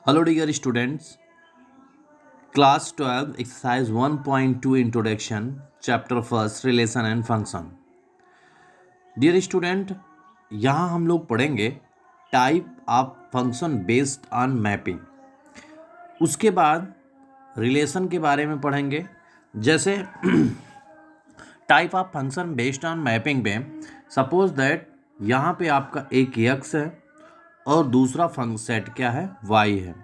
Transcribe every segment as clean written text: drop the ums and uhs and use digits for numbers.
Hello dear students, class 12 exercise 1.2 introduction chapter first relation and function. Dear student, यहाँ हम लोग पढ़ेंगे type of function based on mapping. उसके बाद relation के बारे में पढ़ेंगे। जैसे type of function based on mapping में सपोज दैट यहाँ पे आपका एक एक्स है और दूसरा फंक्शन सेट क्या है, वाई है।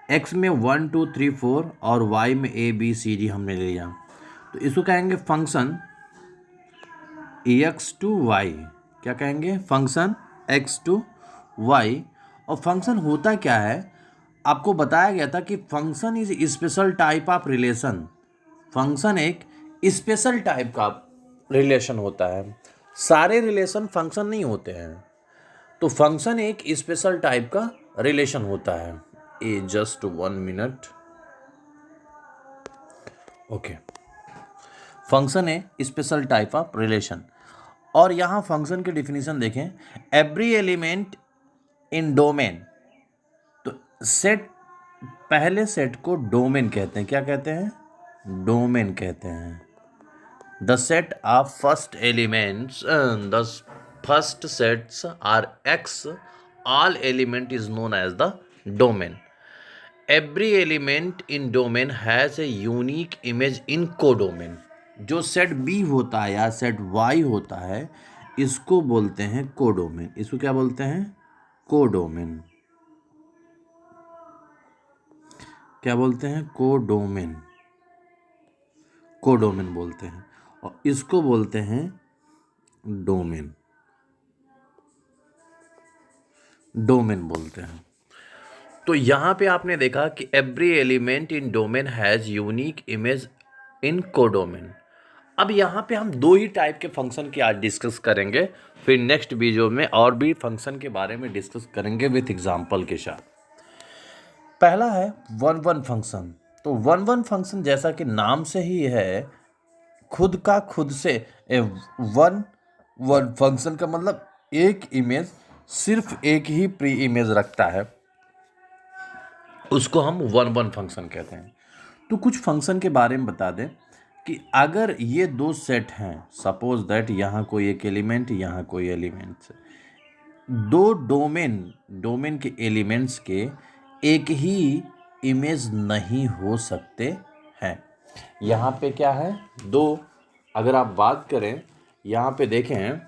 एक्स में 1 2 3 4 और वाई में ए बी सी डी हमने ले लिया, तो इसको कहेंगे फंक्शन एक्स टू वाई। क्या कहेंगे? Function X to Y. और फंक्शन होता क्या है, आपको बताया गया था कि function is special type of relation. Function एक स्पेशल टाइप का रिलेशन होता है, सारे रिलेशन फंक्शन नहीं होते हैं। तो फंक्शन एक स्पेशल टाइप का रिलेशन होता है। Just 1 minute. ओके, फंक्शन है स्पेशल टाइप ऑफ रिलेशन। और यहाँ फंक्शन की डिफिनीशन देखें, एवरी एलिमेंट इन डोमेन। तो सेट, पहले सेट को डोमेन कहते हैं। क्या कहते हैं? डोमेन कहते हैं। The set of first elements, the first sets are X, all element is known as the domain. Every element in domain has a unique image in codomain. जो सेट बी होता है या सेट वाई होता है, इसको बोलते हैं codomain. इसको क्या बोलते हैं? कोडोमेन। क्या बोलते हैं? कोडोमेन। कोडोमेन बोलते हैं। और इसको बोलते हैं डोमेन। डोमेन बोलते हैं। तो यहाँ पे आपने देखा कि every element in domain has unique image in codomain. अब यहाँ पे हम दो ही टाइप के फंक्शन की आज डिस्कस करेंगे, फिर नेक्स्ट वीडियो में और भी फंक्शन के बारे में डिस्कस करेंगे विथ एग्जांपल के साथ। पहला है वन वन फंक्शन। तो वन वन फंक्शन जैसा कि नाम से ही है, खुद का खुद से वन वन फंक्शन का मतलब एक इमेज, सिर्फ एक ही प्री इमेज रखता है, उसको हम वन वन फंक्शन कहते हैं। तो कुछ फंक्शन के बारे में बता दें कि अगर ये दो सेट हैं, सपोज दैट यहाँ कोई एक एलिमेंट, यहाँ कोई एलिमेंट, दो डोमेन के एलिमेंट्स के एक ही इमेज नहीं हो सकते हैं। यहाँ पे क्या है? दो, अगर आप बात करें यहाँ पे देखें,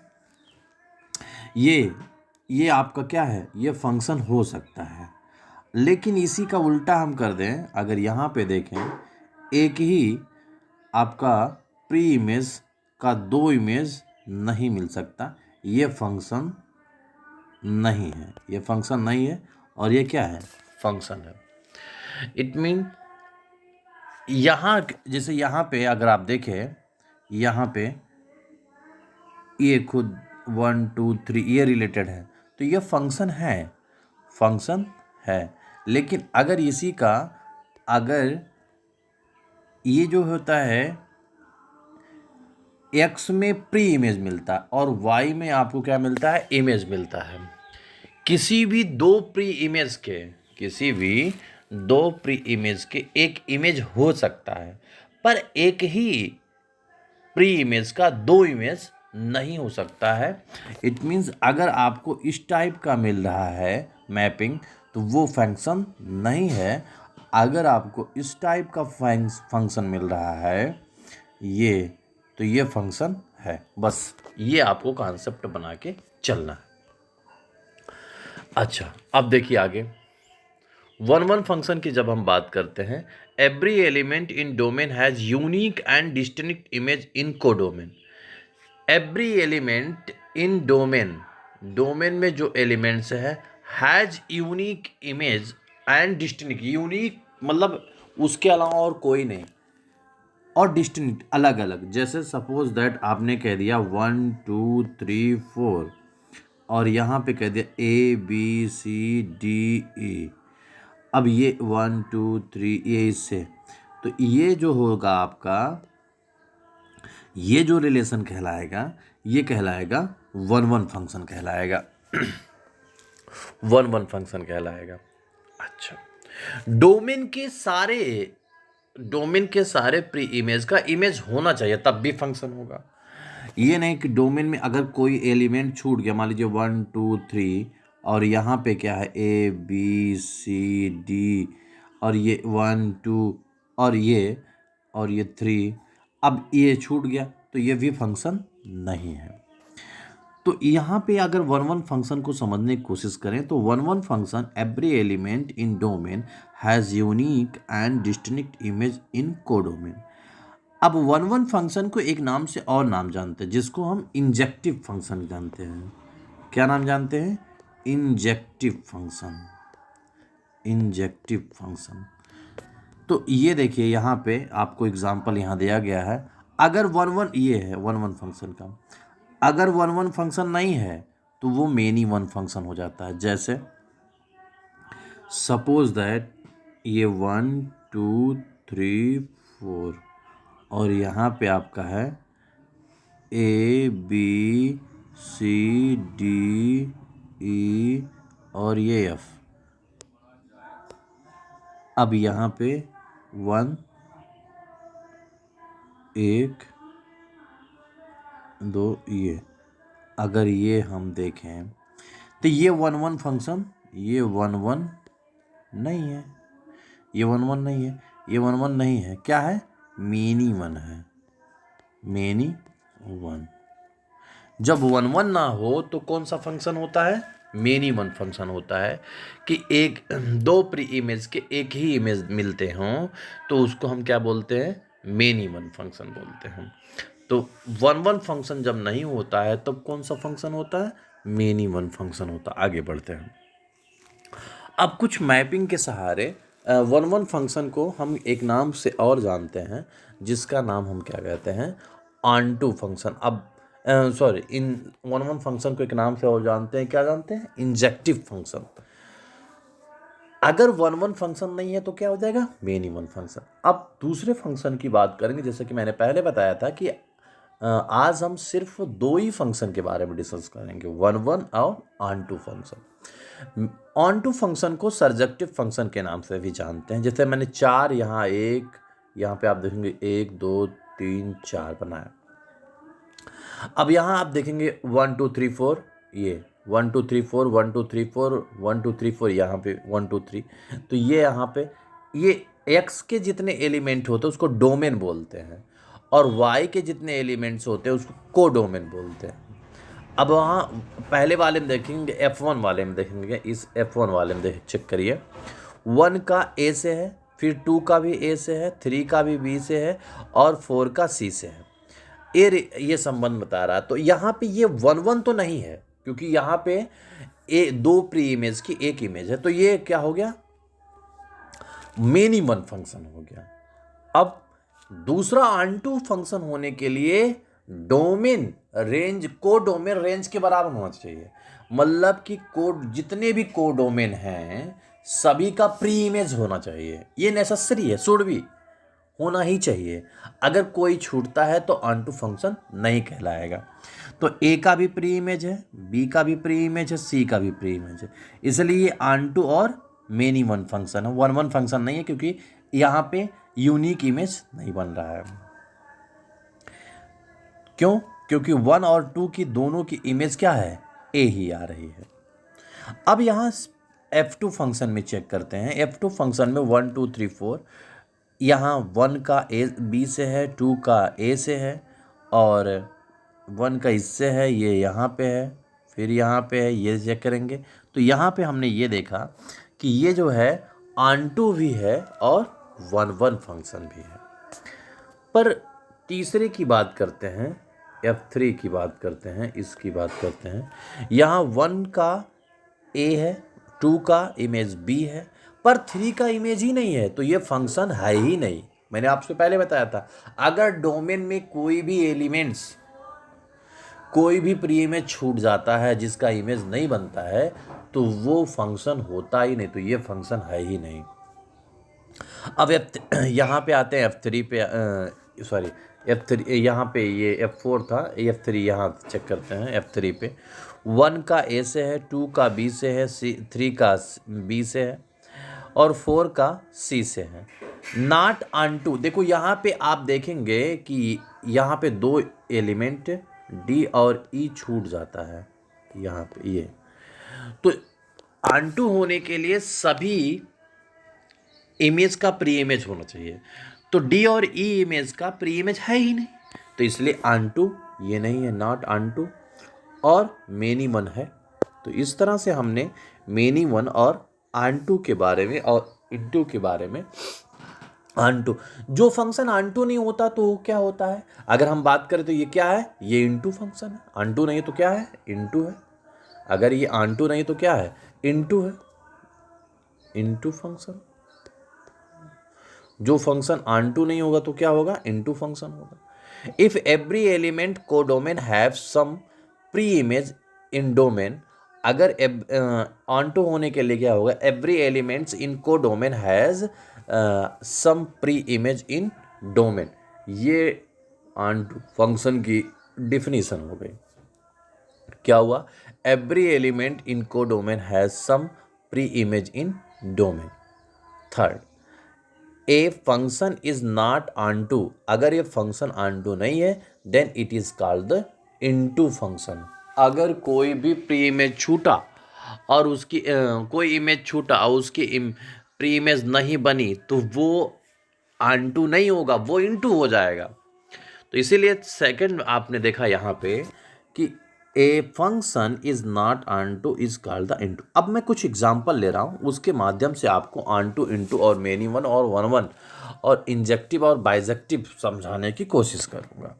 ये आपका क्या है? ये फंक्शन हो सकता है। लेकिन इसी का उल्टा हम कर दें, अगर यहाँ पे देखें, एक ही आपका प्री इमेज का दो इमेज नहीं मिल सकता, ये फंक्शन नहीं है। ये फंक्शन नहीं है और ये क्या है? फंक्शन है। इट मीन यहाँ, जैसे यहाँ पे अगर आप देखें, यहाँ पे ये खुद 1 2 3 ये रिलेटेड है, तो ये फंक्शन है। फंक्शन है। लेकिन अगर इसी का, अगर ये जो होता है एक्स में प्री इमेज मिलता है और वाई में आपको क्या मिलता है? इमेज मिलता है। किसी भी दो प्री इमेज के, किसी भी दो प्री इमेज के एक इमेज हो सकता है, पर एक ही प्री इमेज का दो इमेज नहीं हो सकता है। इट मीन्स अगर आपको इस टाइप का मिल रहा है मैपिंग, तो वो फंक्शन नहीं है। अगर आपको इस टाइप का फंक्शन मिल रहा है ये, तो ये फंक्शन है। बस ये आपको कॉन्सेप्ट बना के चलना है। अच्छा, अब देखिए आगे वन वन फंक्शन की जब हम बात करते हैं, every element in domain has unique and distinct image in codomain. Every element in domain, domain में जो एलिमेंट्स है, has unique image and distinct. Unique मतलब उसके अलावा और कोई नहीं, और डिस्टिंक्ट अलग अलग। जैसे सपोज दैट आपने कह दिया 1 2 3 4 और यहाँ पे कह दिया ABCDE। अब ये 1 2 3 ये इससे, तो ये जो होगा आपका, ये जो रिलेशन कहलाएगा, ये कहलाएगा वन वन फंक्शन कहलाएगा। वन वन फंक्शन कहलाएगा। अच्छा, डोमेन के सारे डोमेन के सारे प्री इमेज का इमेज होना चाहिए तब भी फंक्शन होगा। ये नहीं कि डोमेन में अगर कोई एलिमेंट छूट गया, मान लीजिए 1 2 3, और यहाँ पे क्या है ABCD, और ये 1 2, और ये 3, अब ये छूट गया तो ये भी फंक्शन नहीं है। तो यहाँ पे अगर वन वन फंक्शन को समझने की कोशिश करें तो one one function every element in domain has unique and distinct image in codomain. अब वन वन फंक्शन को एक नाम से और नाम जानते हैं जिसको हम इंजेक्टिव फंक्शन जानते हैं। क्या नाम जानते हैं? Injective function. Injective function. तो ये देखिए यहाँ पे आपको एग्जांपल यहाँ दिया गया है। अगर वन वन, ये है वन वन फंक्शन का, अगर वन वन फंक्शन नहीं है तो वो मेनी वन फंक्शन हो जाता है। जैसे सपोज दैट ये 1 2 3 4, और यहाँ पे आपका है ABCDE और ये F। अब यहाँ पे 1 1 2, ये अगर ये हम देखें तो ये वन वन फंक्शन, ये वन वन नहीं है, ये वन वन नहीं है, ये वन वन नहीं है, क्या है? मेनी वन है, मेनी वन। जब वन वन ना हो तो कौन सा फंक्शन होता है? मेनी वन फंक्शन होता है। कि एक दो प्री इमेज के एक ही इमेज मिलते हों तो उसको हम क्या बोलते हैं? मेनी वन फंक्शन बोलते हैं। तो वन वन फंक्शन जब नहीं होता है तब कौन सा फंक्शन होता है? मेनी वन फंक्शन होता है। आगे बढ़ते हैं। अब कुछ मैपिंग के सहारे वन वन फंक्शन को हम एक नाम से और जानते हैं जिसका नाम हम क्या कहते हैं? Onto function. अब सॉरी, इन वन वन फंक्शन को एक नाम से और जानते हैं, क्या जानते हैं? Injective function. अगर वन वन फंक्शन नहीं है तो क्या हो जाएगा? Many one function. अब दूसरे फंक्शन की बात करेंगे। जैसे कि मैंने पहले बताया था कि आज हम सिर्फ दो ही फंक्शन के बारे में डिस्कस करेंगे, वन वन और onto function. Onto function को सर्जेक्टिव फंक्शन के नाम से भी जानते हैं। जैसे मैंने 4 यहाँ, एक यहाँ पे आप देखेंगे 1 2 3 4 बनाया। अब यहाँ आप देखेंगे 1 2 3 4, ये 1 2 3 4 1 2 3 4 1 2 3 4, यहाँ पे 1 2 3। तो ये यहाँ पे ये x के जितने एलिमेंट होते हैं उसको डोमेन बोलते हैं, और y के जितने एलिमेंट्स होते हैं उसको कोडोमेन बोलते हैं। अब वहाँ पहले वाले में देखेंगे, F1 वाले में देखेंगे, इस F1 वाले में चेक करिए, 1 का A से है, फिर 2 का भी A से है, 3 का भी B से है, और 4 का C से है। ये संबंध बता रहा है। तो यहाँ पे ये वन वन तो नहीं है क्योंकि यहाँ पे दो प्री इमेज की एक इमेज है, तो ये क्या हो गया? मेनी वन फंक्शन हो गया। अब दूसरा ऑन-टू फंक्शन होने के लिए डोमेन रेंज, कोडोमेन रेंज के बराबर होना चाहिए। मतलब कि कोड, जितने भी कोडोमेन हैं सभी का प्री इमेज होना चाहिए। ये नेसेसरी है, शुड भी होना ही चाहिए। अगर कोई छूटता है तो ऑन टू फंक्शन नहीं कहलाएगा। तो ए का भी प्री इमेज है, बी का भी प्री इमेज है, सी का भी प्री इमेज है, इसलिए ऑन टू और मेनी वन फंक्शन है, वन वन फंक्शन नहीं है क्योंकि यहाँ पे यूनिक इमेज नहीं बन रहा है। क्यों? क्योंकि 1 और 2 की दोनों की इमेज क्या है? ए ही आ रही है। अब यहाँ F2 फंक्शन में चेक करते हैं। F2 फंक्शन में 1 2 3 4, यहाँ 1 का B से है, 2 का A से है, और 1 का इससे है, ये यहाँ पे है, फिर यहाँ पे है, ये चेक करेंगे। तो यहाँ पे हमने ये देखा कि ये जो है ऑन-टू भी है और वन वन फंक्शन भी है। पर तीसरे की बात करते हैं, F3 की बात करते हैं, इसकी बात करते हैं। यहाँ 1 का A है, 2 का इमेज B है, पर 3 का इमेज ही नहीं है, तो ये फंक्शन है ही नहीं। मैंने आपसे पहले बताया था, अगर डोमेन में कोई भी एलिमेंट्स, कोई भी प्री इमेज छूट जाता है जिसका इमेज नहीं बनता है तो वो फंक्शन होता ही नहीं, तो ये फंक्शन है ही नहीं। अब यहाँ पे आते हैं F3 पे, सॉरी F3, यहाँ पे ये F4 था, F3 यहाँ चेक करते हैं। F3 पे 1 का A से है, 2 का B से है, 3 का B से है, और 4 का सी से है। नॉट ऑनटू, देखो यहाँ पे आप देखेंगे कि यहाँ पे 2 एलिमेंट डी और ई छूट जाता है यहाँ पे ये, तो ऑनटू होने के लिए सभी इमेज का प्री इमेज होना चाहिए, तो डी और ई इमेज का प्री इमेज है ही नहीं, तो इसलिए ऑनटू ये नहीं है, नॉट ऑनटू, और मेनी वन है। तो इस तरह से हमने मेनी वन और ऑनटू के बारे में और इनटू के बारे में। ऑनटू, जो फंक्शन ऑनटू नहीं होता तो वो क्या होता है, अगर हम बात करें तो ये क्या है, ये इनटू फंक्शन है। ऑनटू नहीं तो क्या है, इनटू है। अगर ये ऑनटू नहीं तो क्या है, इनटू है, इनटू फंक्शन। जो फंक्शन ऑनटू नहीं होगा तो क्या होगा, इनटू फंक्शन होगा। If every element codomain have some pre image in domain, अगर ऑनटू होने के लिए क्या होगा, every elements in codomain has some pre image in domain. ये ऑनटू फंक्शन की डिफिनीशन हो गई। क्या हुआ, every element in codomain has some pre image in domain. Third, a function is not onto, अगर ये फंक्शन ऑनटू नहीं है then it is called the into function. अगर कोई भी प्री इमेज छूटा और उसकी कोई इमेज छूटा और उसकी प्री इमेज नहीं बनी तो वो ऑनटू नहीं होगा, वो इनटू हो जाएगा। तो इसीलिए सेकंड आपने देखा यहाँ पे कि ए function is not onto is called the into. अब मैं कुछ एग्जांपल ले रहा हूँ, उसके माध्यम से आपको ऑनटू, इनटू और मेनी वन और वन वन और इंजेक्टिव और बाइजेक्टिव समझाने की कोशिश करूँगा।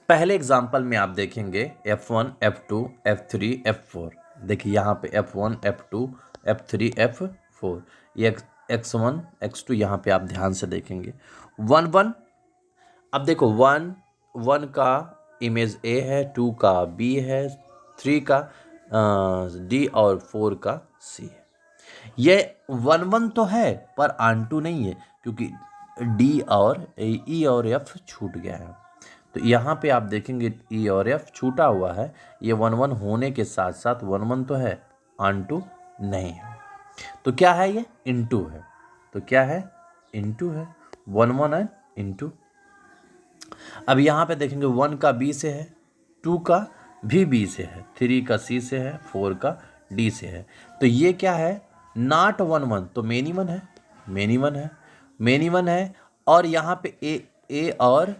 पहले एग्जांपल में आप देखेंगे F1, F2, F3, F4। देखिए यहाँ पे F1, F2, F3, F4, ये X1, X2 यहाँ पे आप ध्यान से देखेंगे। 1 1, अब देखो 1 का इमेज A है, 2 का B है, 3 का D और 4 का C है। ये 1 1 तो है पर ऑनटू नहीं है क्योंकि D और E और F छूट गया है। तो यहाँ पे आप देखेंगे E और F छूटा हुआ है, ये 1 1 होने के साथ साथ 1 1 तो है, ऑनटू नहीं है। तो क्या है, ये इनटू है। तो क्या है, इनटू है, 1 1 है इनटू। अब यहाँ पे देखेंगे 1 का B से है, 2 का भी B से है, 3 का C से है, 4 का D से है। तो ये क्या है, नॉट 1 1, तो मेनी वन है, मेनी वन है, मेनी वन है। और यहाँ पे A और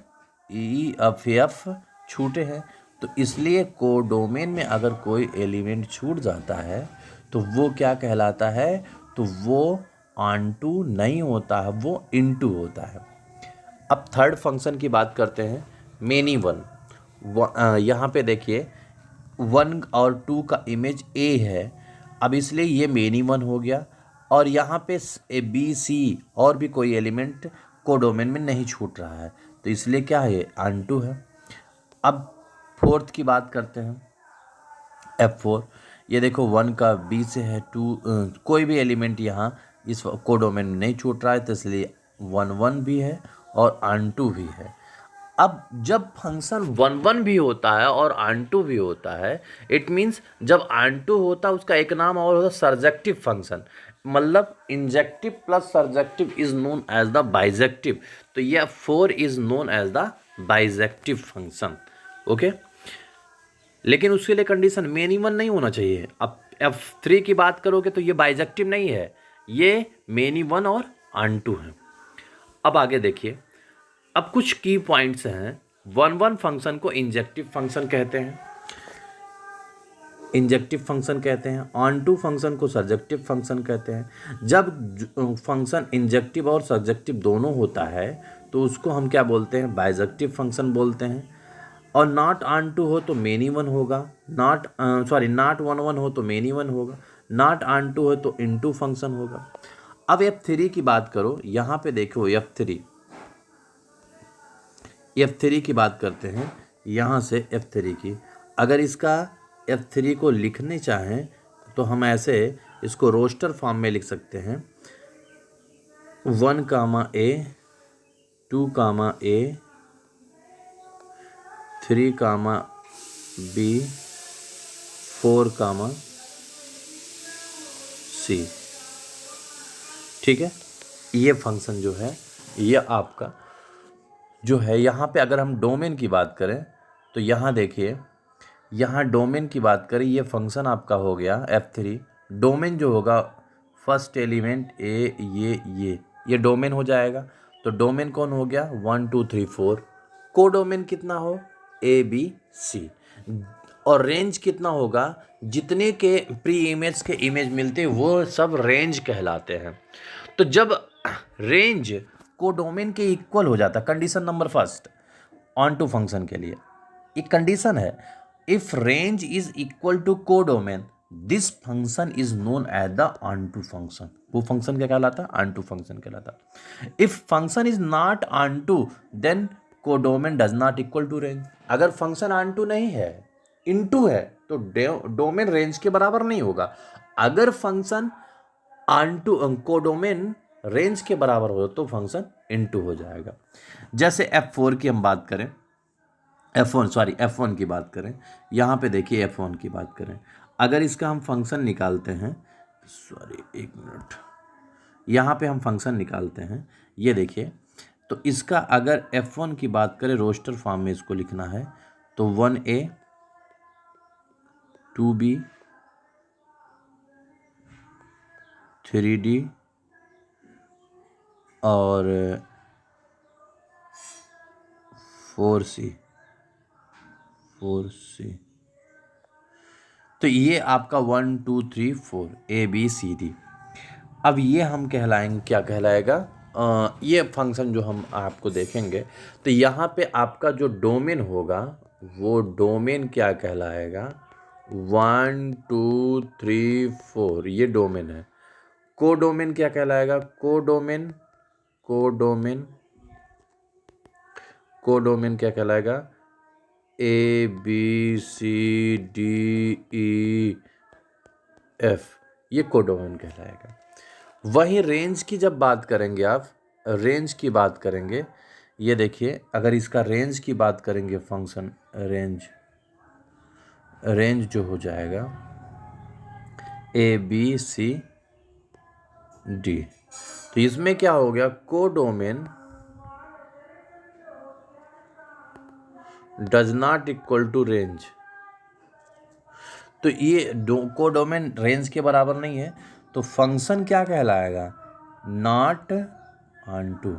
E F छूटे हैं, तो इसलिए कोडोमेन में अगर कोई एलिमेंट छूट जाता है तो वो क्या कहलाता है, तो वो ऑनटू नहीं होता है, वो इनटू होता है। अब थर्ड फंक्शन की बात करते हैं, मेनी वन। यहाँ पे देखिए 1 और 2 का इमेज A है, अब इसलिए ये मेनी वन हो गया। और यहाँ पे B C और भी कोई एलिमेंट कोडोमेन में नहीं छूट रहा है, तो इसलिए क्या है, ऑनटू है। अब फोर्थ की बात करते हैं, F4। ये देखो 1 का B से है, 2 कोई भी एलिमेंट यहाँ इस कोडोमेन में नहीं छूट रहा है, तो इसलिए 1 1 भी है और ऑनटू भी है। अब जब फंक्शन 1 1 भी होता है और ऑनटू भी होता है, इट मीन्स जब ऑनटू होता है उसका एक नाम और होता है सर्जेक्टिव फंक्शन, मतलब injective plus surjective is known as the bijective. तो यह 4 is known as the bijective function. Okay, लेकिन उसके लिए कंडीशन मेनी वन नहीं होना चाहिए। अब F3 की बात करोगे तो ये बाइजेक्टिव नहीं है, ये मेनी वन और ऑनटू है। अब आगे देखिए, अब कुछ की पॉइंट्स हैं। 1 1 फंक्शन को इंजेक्टिव फंक्शन कहते हैं, इंजेक्टिव फंक्शन कहते हैं। ऑनटू फंक्शन को सर्जेक्टिव फंक्शन कहते हैं। जब फंक्शन इंजेक्टिव और सर्जेक्टिव दोनों होता है तो उसको हम क्या बोलते हैं, बाइजेक्टिव फंक्शन बोलते हैं। और नॉट ऑनटू हो तो मेनी वन होगा, नॉट 1 1 हो तो मेनी वन होगा, नॉट ऑनटू हो तो इनटू फंक्शन होगा। अब F3 की बात करो, यहाँ पे देखो F3 की बात करते हैं, यहाँ से F3 की, अगर इसका F3 को लिखने चाहें तो हम ऐसे इसको रोस्टर फॉर्म में लिख सकते हैं, 1 कामा A, 2 comma A, 3 comma B, 4 comma C। ठीक है, ये फंक्शन जो है ये आपका जो है, यहाँ पे अगर हम डोमेन की बात करें तो यहाँ देखिए, यहाँ डोमेन की बात करें, ये फंक्शन आपका हो गया F3। डोमेन जो होगा फर्स्ट एलिमेंट ये डोमेन हो जाएगा। तो डोमेन कौन हो गया, 1 2 3 4। को डोमेन कितना हो, ABC। और रेंज कितना होगा, जितने के प्री इमेज के इमेज मिलते वो सब रेंज कहलाते हैं। तो जब रेंज को डोमेन के इक्वल हो जाता, condition number first onto function के लिए एक कंडीशन है, if range is equal to codomain this function is known as the onto function. वो फंक्शन क्या कहलाता है, ऑन टू फंक्शन कहलाता। If function is not onto then codomain does not equal to range. अगर function onto नहीं है, into है, तो डोमेन रेंज के बराबर नहीं होगा। अगर फंक्शन ऑन टू को डोमेन रेंज के बराबर हो तो फंक्शन इनटू हो जाएगा। जैसे F4 की हम बात करें, F1 की बात करें, यहाँ पे देखिए F1 की बात करें, अगर इसका हम फंक्शन निकालते हैं, एक मिनट, यहाँ पे हम फंक्शन निकालते हैं, ये देखिए, तो इसका अगर F1 की बात करें रोस्टर फॉर्म में इसको लिखना है तो 1A 2B 3D और 4C। तो ये आपका 1 2 3 4 ABCD। अब ये हम कहलाएंगे, क्या कहलाएगा, ये फंक्शन जो हम आपको देखेंगे तो यहाँ पे आपका जो डोमेन होगा वो डोमेन क्या कहलाएगा, 1 2 3 4 ये डोमेन है। को डोमेन क्या कहलाएगा, को डोमेन क्या कहलाएगा, ABCDEF, ये को डोमेन कहलाएगा। वही रेंज की जब बात करेंगे, आप रेंज की बात करेंगे, ये देखिए, अगर इसका रेंज की बात करेंगे फंक्शन रेंज जो हो जाएगा ABCD, तो इसमें क्या हो गया, codomain does not equal to range. तो ये को डोमेन रेंज के बराबर नहीं है, तो फंक्शन क्या कहलाएगा, नॉट ऑन टू।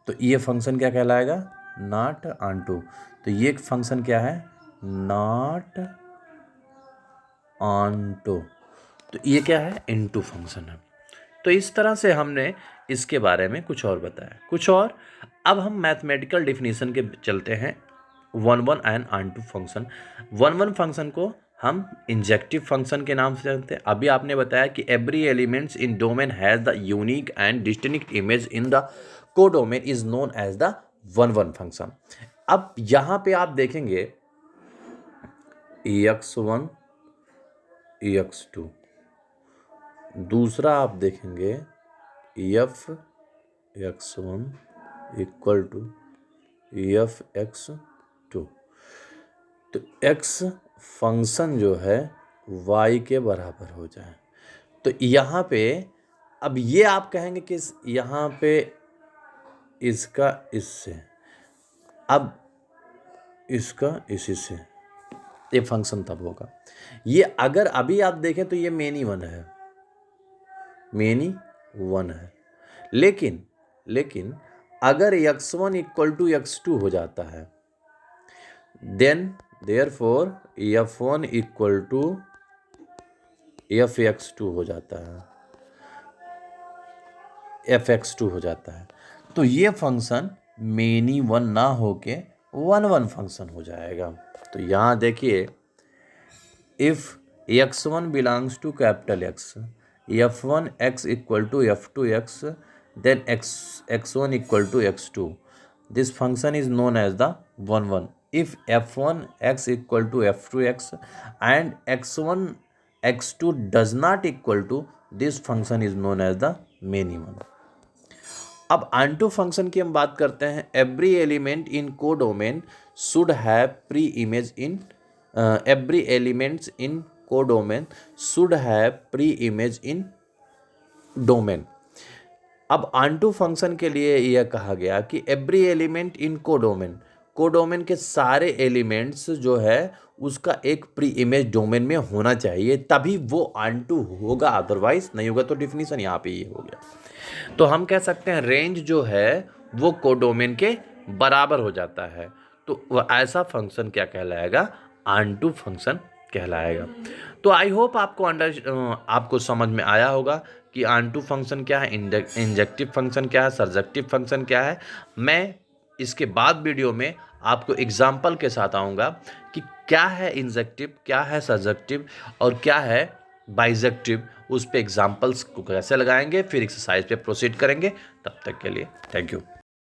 तो ये फंक्शन क्या कहलाएगा, नॉट ऑन टू। तो ये फंक्शन क्या है, नॉट ऑन टू। तो ये क्या है, इनटू फंक्शन है। तो इस तरह से हमने इसके बारे में कुछ और बताया, कुछ और। अब हम मैथमेटिकल डिफिनीशन के चलते हैं 1 and onto function. 1 function को हम इंजेक्टिव फंक्शन के नाम से जानते हैं। अभी आपने बताया कि every elements in domain has the unique and distinct image in the codomain is known as the 1 function. अब यहाँ पे आप देखेंगे EX1 EX2, दूसरा आप देखेंगे FX1 इक्वल टू FX2। तो X फंक्शन जो है Y के बराबर हो जाए। तो यहाँ पे अब ये आप कहेंगे कि यहाँ पे इसका इससे, अब इसका इसी से, ये फंक्शन तब होगा। ये अगर अभी आप देखें तो ये मेनी वन है, लेकिन अगर x1 इक्वल टू x2 हो जाता है then therefore f1 equal to fx2 हो जाता है, तो ये फंक्शन मेनी वन ना होके 1 फंक्शन हो जाएगा। तो यहाँ देखिए, if x1 belongs to capital X, f1 x equal to f2 x, then x1 equal to x2, this function is known as the 1. If f1 x equal to f2 x and x1 x2 does not equal to, this function is known as the many one. अब onto function की हम बात करते हैं। Every element in codomain should have pre image in every elements in codomain should have pre image in domain. अब onto function के लिए यह कहा गया कि every element in codomain, codomain के सारे एलिमेंट्स जो है उसका एक प्री इमेज डोमेन में होना चाहिए, तभी वो ऑनटू होगा, अदरवाइज नहीं होगा। तो डिफिनीशन यहाँ पे ये हो गया। तो हम कह सकते हैं रेंज जो है वो कोडोमेन के बराबर हो जाता है, तो वह ऐसा फंक्शन क्या कहलाएगा, ऑनटू फंक्शन कहलाएगा। तो आई होप आपको समझ में आया होगा कि ऑनटू फंक्शन क्या है, इंजेक्टिव फंक्शन क्या है, सर्जेक्टिव फंक्शन क्या है। मैं इसके बाद वीडियो में आपको एग्जाम्पल के साथ आऊँगा कि क्या है इंजेक्टिव, क्या है सर्जेक्टिव और क्या है बाइजेक्टिव। उस पे एग्जाम्पल्स को कैसे लगाएंगे, फिर एक्सरसाइज पे प्रोसीड करेंगे। तब तक के लिए थैंक यू।